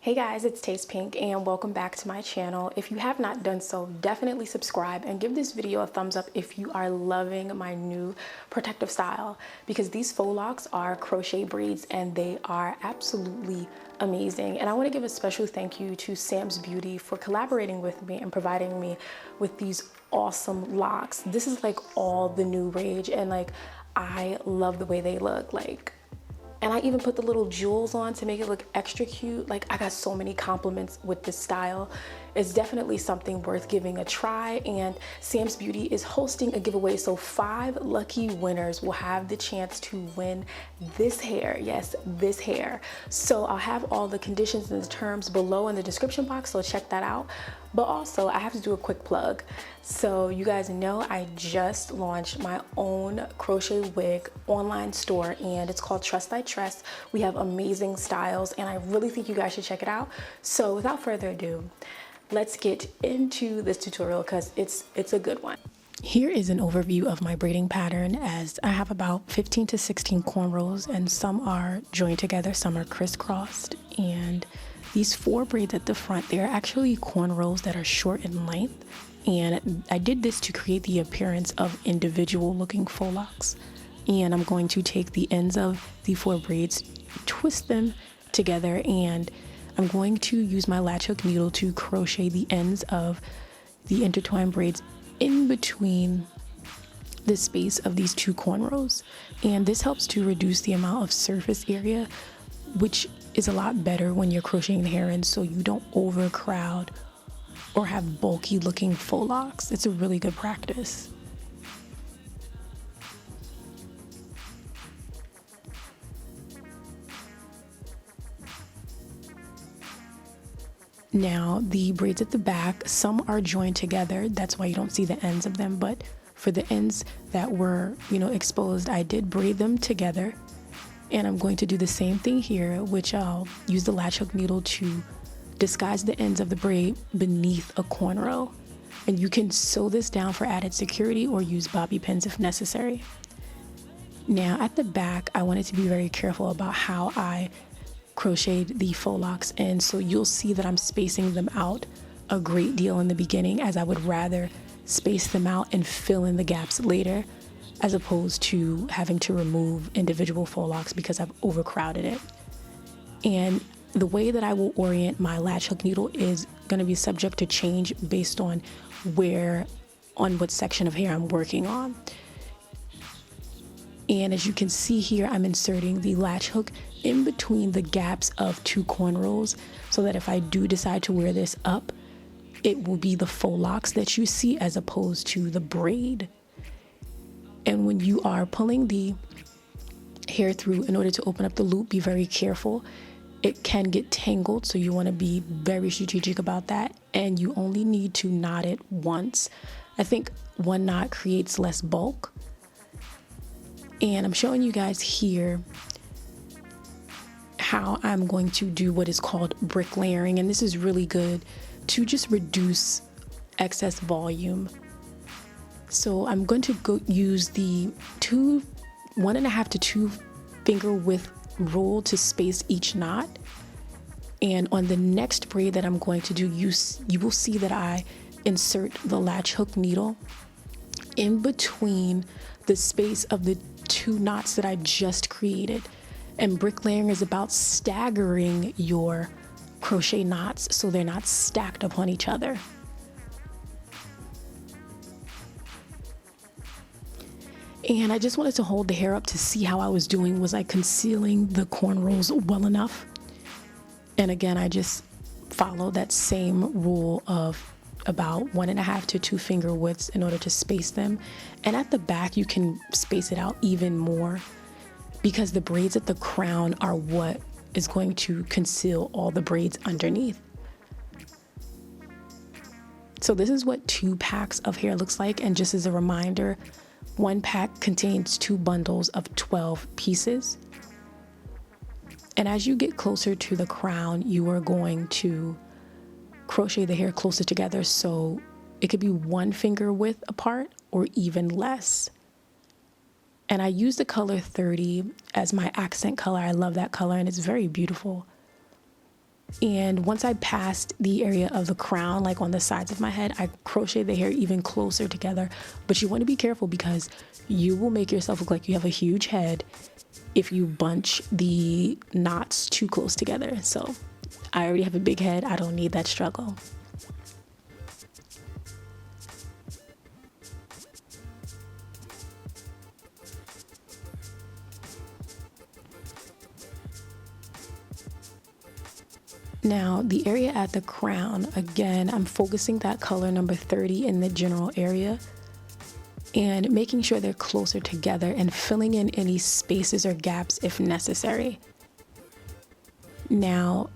Hey guys, it's Taste Pink and welcome back to my channel. If you have not done so, definitely subscribe and give this video a thumbs up if you are loving my new protective style, because these faux locks are crochet braids and they are absolutely amazing. And I want to give a special thank you to SAMSBEAUTY for collaborating with me and providing me with these awesome locks. This is like all the new rage, and like I love the way they look. And I even put the little jewels on to make it look extra cute. Like, I got so many compliments with this style. It's definitely something worth giving a try. And SAMSBEAUTY is hosting a giveaway, so 5 lucky winners will have the chance to win this hair. Yes, this hair. So I'll have all the conditions and the terms below in the description box, so check that out. But also, I have to do a quick plug. So you guys know I just launched my own crochet wig online store, and it's called TRESS. We have amazing styles, and I really think you guys should check it out. So without further ado, let's get into this tutorial because it's a good one. Here is an overview of my braiding pattern, as I have about 15 to 16 cornrows, and some are joined together, some are crisscrossed. And these 4 braids at the front, they are actually cornrows that are short in length. And I did this to create the appearance of individual looking faux locks. And I'm going to take the ends of the 4 braids, twist them together, and I'm going to use my latch hook needle to crochet the ends of the intertwined braids in between the space of these 2 cornrows. And this helps to reduce the amount of surface area, which is a lot better when you're crocheting the hair in, so you don't overcrowd or have bulky looking faux locks. It's a really good practice. Now, the braids at the back, some are joined together. That's why you don't see the ends of them. But for the ends that were, exposed, I did braid them together. And I'm going to do the same thing here, which I'll use the latch hook needle to disguise the ends of the braid beneath a cornrow. And you can sew this down for added security or use bobby pins if necessary. Now, at the back, I wanted to be very careful about how I crocheted the faux locks, and so you'll see that I'm spacing them out a great deal in the beginning, as I would rather space them out and fill in the gaps later, as opposed to having to remove individual faux locks because I've overcrowded it. And the way that I will orient my latch hook needle is going to be subject to change based on what section of hair I'm working on. And as you can see here, I'm inserting the latch hook in between the gaps of 2 cornrows, so that if I do decide to wear this up, it will be the faux locks that you see as opposed to the braid. And when you are pulling the hair through, in order to open up the loop, be very careful. It can get tangled, so you want to be very strategic about that, and you only need to knot it once. I think 1 knot creates less bulk. And I'm showing you guys here how I'm going to do what is called brick layering, and this is really good to just reduce excess volume. So I'm going to use the 1.5 to 2 finger width rule to space each knot. And on the next braid that I'm going to do, you will see that I insert the latch hook needle in between the space of the 2 knots that I just created. And bricklayering is about staggering your crochet knots so they're not stacked upon each other. And I just wanted to hold the hair up to see how I was doing. Was I concealing the cornrows well enough? And again, I just followed that same rule of about 1.5 to 2 finger widths in order to space them. And at the back, you can space it out even more, because the braids at the crown are what is going to conceal all the braids underneath. So this is what 2 packs of hair looks like. And just as a reminder, 1 pack contains 2 bundles of 12 pieces. And as you get closer to the crown, you are going to crochet the hair closer together, so it could be 1 finger width apart or even less. And I use the color 30 as my accent color. I love that color and it's very beautiful. And once I passed the area of the crown, like on the sides of my head, I crocheted the hair even closer together. But you want to be careful because you will make yourself look like you have a huge head if you bunch the knots too close together. So I already have a big head. I don't need that struggle. Now, the area at the crown, again, I'm focusing that color number 30 in the general area and making sure they're closer together and filling in any spaces or gaps if necessary. Now,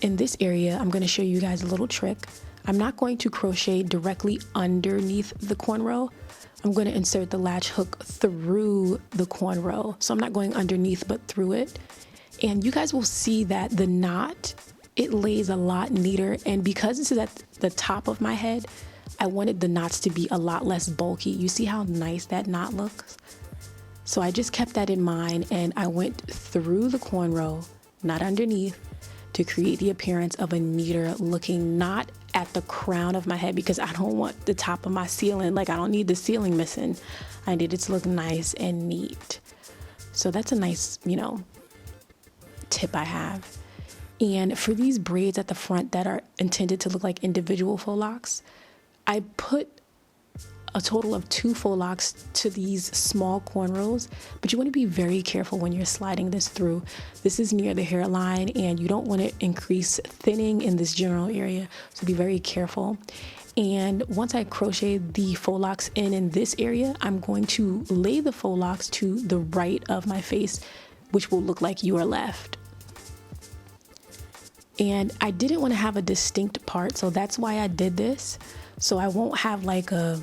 in this area, I'm going to show you guys a little trick. I'm not going to crochet directly underneath the cornrow. I'm going to insert the latch hook through the cornrow. So I'm not going underneath, but through it. And you guys will see that the knot, it lays a lot neater, and because this is at the top of my head, I wanted the knots to be a lot less bulky. You see how nice that knot looks? So I just kept that in mind, and I went through the cornrow, not underneath, to create the appearance of a neater looking knot at the crown of my head, because I don't want the top of my ceiling, like I don't need the ceiling missing. I need it to look nice and neat. So that's a nice, tip I have. And for these braids at the front that are intended to look like individual faux locks, I put a total of 2 faux locks to these small cornrows, but you want to be very careful when you're sliding this through. This is near the hairline and you don't want to increase thinning in this general area, so be very careful. And once I crochet the faux locks in this area, I'm going to lay the faux locks to the right of my face, which will look like your left. And I didn't want to have a distinct part, so that's why I did this. So I won't have like a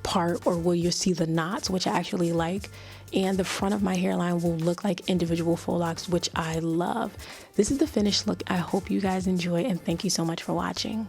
part or where you'll see the knots, which I actually like, and the front of my hairline will look like individual faux locks, which I love. This is the finished look. I hope you guys enjoy, and thank you so much for watching.